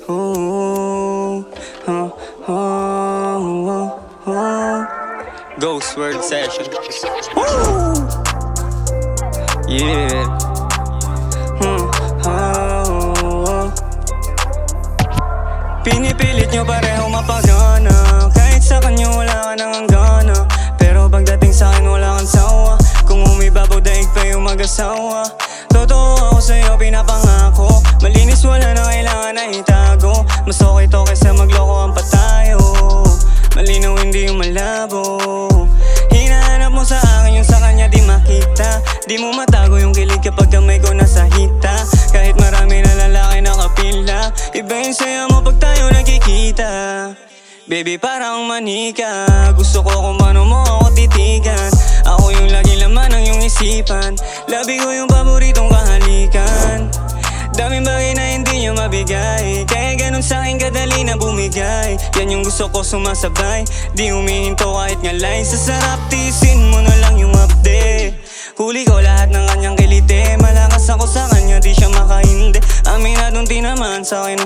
oh, oh, oh, oh, oh. Ghost Word Session. Woo! Yeah. Oh, oh. Pinipilit nyo pareho mapagana, kahit sa kanya wala ka nang hanggana. Pero pagdating sa akin wala kang sawa. Kung umibabaw daig pa yung mag-asawa. Totoo ako sa'yo pinapangako, malinis wala na kailangan na itago. Mas okay to kaysa maglokohan pa tayo, malinaw hindi yung malabo. Hinahanap mo sa akin yung sa kanya di makita. Di mo matago yung kilig kapag kamay ko nasa hita. Kahit marami na lalaki nakapila, iba yung saya mo pag tayo nagkikita. Baby parang manika, gusto ko kung paano mo ako titigan. Ako yung lagi laman ng iyong isipan, labi ko yung paboritong kahalikan. Daming bagay na hindi niya mabigay, kaya ganun sa'kin kadali na bumigay. Yan yung gusto ko sumasabay, di humihinto kahit ngalay. Sa sarap tisin mo na lang yung update. Huli ko lahat ng kanyang kilite, malakas ako sa kanya di siya makahindi. Aminadong di naman sa'kin,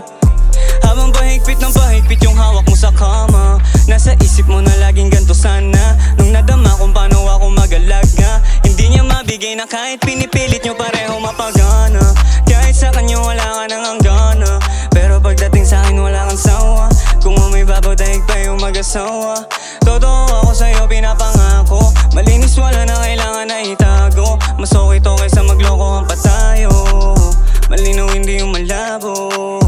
habang pahigpit ng pahigpit yung hawak mo sa kama. Nasa isip mo na laging ganto sana. Nung nadama kung paano ako mag-alaga, hindi niya mabigay na kahit pinipilit nyo pareho mapagana. Kahit sa kanya wala ka nang hanggana, pero pagdating sa akin wala kang sawa. Kung umibabaw daig pa yung mag-asawa. Totoo ako sa'yo pinapangako, malinis wala na kailangan na itago. Mas okay to kaysa maglokohan pa tayo, malinaw hindi yung malabo.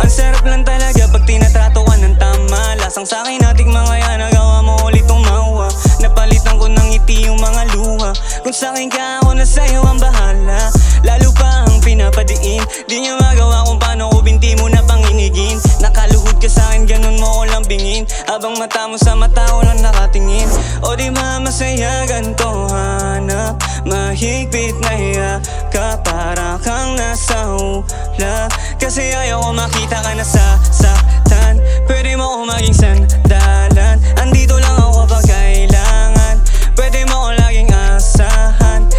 Ang sarap lang talaga pag tinatrato ka ng tama. Lasang sa'kin nating mga yan, nagawa mo ulit tumawa. Napalitan ko ng ngiti yung mga luha. Kung sa'kin ka ako na sa'yo ang bahala, lalo pa ang pinapadiin. Di niya magawa kung paano ko binti mo na panginigin. Nakaluhod ka sa'kin, ganun mo ko lambingin, habang mata mo sa mata ko lang nakatingin. O di ba masaya ganito hanap, mahigpit na hiyaka, para kang nasa hula. Kasi ayaw ko makita ka na sasaktan, pwede mo ko maging sandalan. Andito lang ako kapag kailangan, pwede mo ko laging asahan.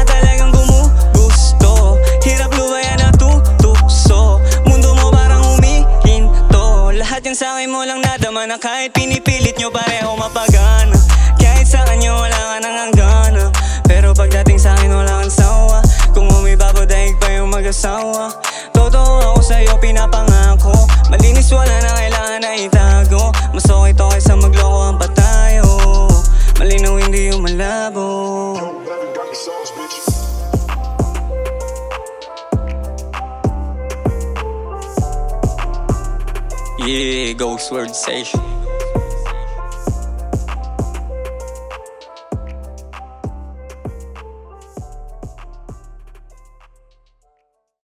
Talagang gumugusto, hirap lubayan na tutukso. Mundo mo parang humihinto, lahat yan sa'kin mo lang nadama na. Kahit pinipilit nyo pareho mapagana, kahit sa kanya wala ka nang hanggana, pero pagdating sa'kin wala kang sawa. Kung umibabaw daig pa yung mag-asawa. Totoo ako sa'yo pinapangako, malinis wala na kailangan na itago. Mas okay to kaysa maglokohan pa tayo, malinaw hindi yung malabo. Yeah, Ghost Word Session.